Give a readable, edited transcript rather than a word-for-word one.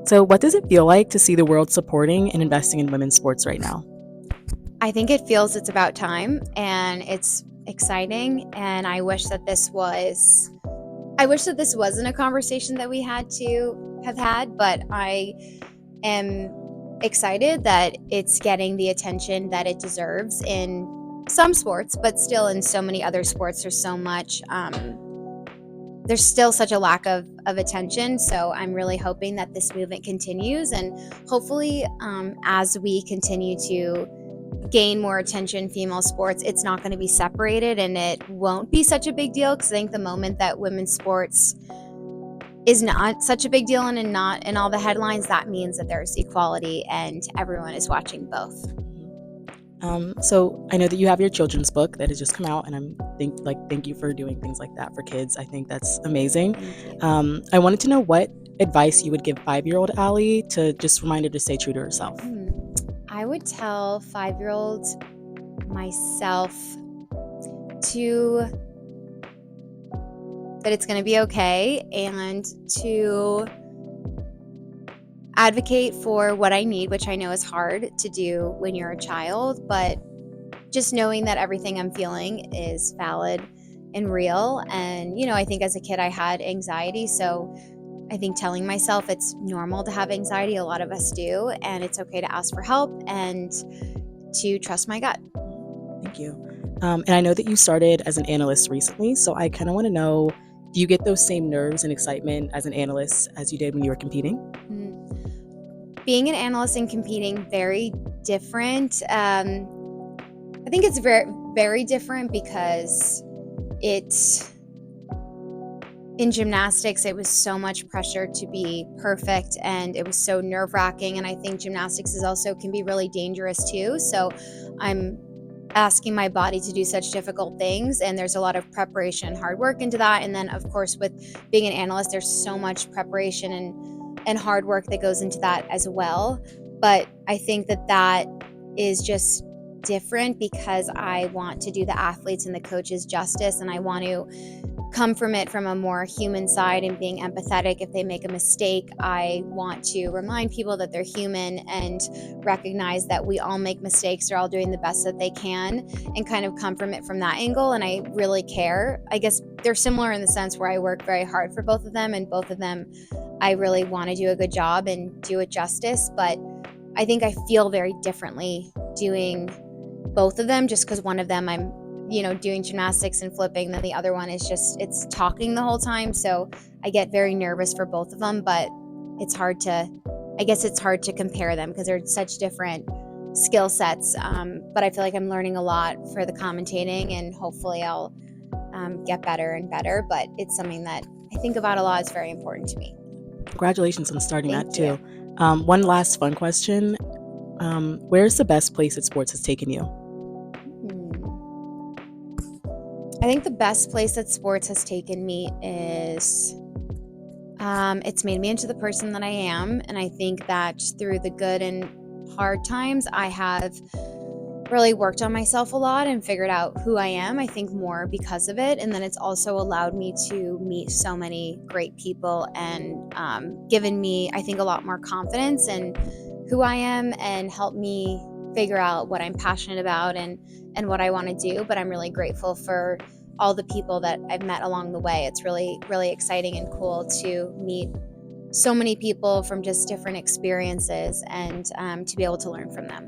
So, what does it feel like to see the world supporting and investing in women's sports right now? I think it feels it's about time and it's exciting, and I wish that this wasn't a conversation that we had to have had, but I am excited that it's getting the attention that it deserves in some sports, but still in so many other sports there's still such a lack of attention. So I'm really hoping that this movement continues, and hopefully as we continue to gain more attention female sports, it's not going to be separated and it won't be such a big deal, because I think the moment that women's sports is not such a big deal and not in all the headlines, that means that there's equality and everyone is watching both. So I know that you have your children's book that has just come out, and thank you for doing things like that for kids. I think that's amazing. Thank you. I wanted to know what advice you would give 5-year-old Aly to just remind her to stay true to herself. I would tell 5-year-old myself to that it's going to be okay, and to advocate for what I need, which I know is hard to do when you're a child, but just knowing that everything I'm feeling is valid and real. And, I think as a kid I had anxiety, so I think telling myself it's normal to have anxiety, a lot of us do, and it's okay to ask for help and to trust my gut. Thank you. And I know that you started as an analyst recently, so I kind of want to know, do you get those same nerves and excitement as an analyst as you did when you were competing? Being an analyst and competing, very different. I think it's very, very different because in gymnastics, it was so much pressure to be perfect, and it was so nerve-wracking. And I think gymnastics can be really dangerous too. So I'm asking my body to do such difficult things, and there's a lot of preparation and hard work into that. And then, of course, with being an analyst, there's so much preparation and hard work that goes into that as well. But I think that is just different because I want to do the athletes and the coaches justice, and I want to come from it from a more human side and being empathetic. If they make a mistake, I want to remind people that they're human and recognize that we all make mistakes. They're all doing the best that they can, and kind of come from it from that angle. And I really care. I guess they're similar in the sense where I work very hard for both of them, and both of them I really want to do a good job and do it justice. But I think I feel very differently doing both of them, just because one of them I'm doing gymnastics and flipping, then the other one is it's talking the whole time. So I get very nervous for both of them, but it's hard to compare them because they're such different skill sets. But I feel like I'm learning a lot for the commentating, and hopefully I'll get better and better. But it's something that I think about a lot. It's very important to me. Congratulations on starting Thank that too. you. One last fun question. Where's the best place that sports has taken you? I think the best place that sports has taken me is it's made me into the person that I am. And I think that through the good and hard times, I have really worked on myself a lot and figured out who I am, I think, more because of it. And then it's also allowed me to meet so many great people and given me, I think, a lot more confidence in who I am, and helped me figure out what I'm passionate about and what I want to do. But I'm really grateful for all the people that I've met along the way. It's really, really exciting and cool to meet so many people from just different experiences, and to be able to learn from them.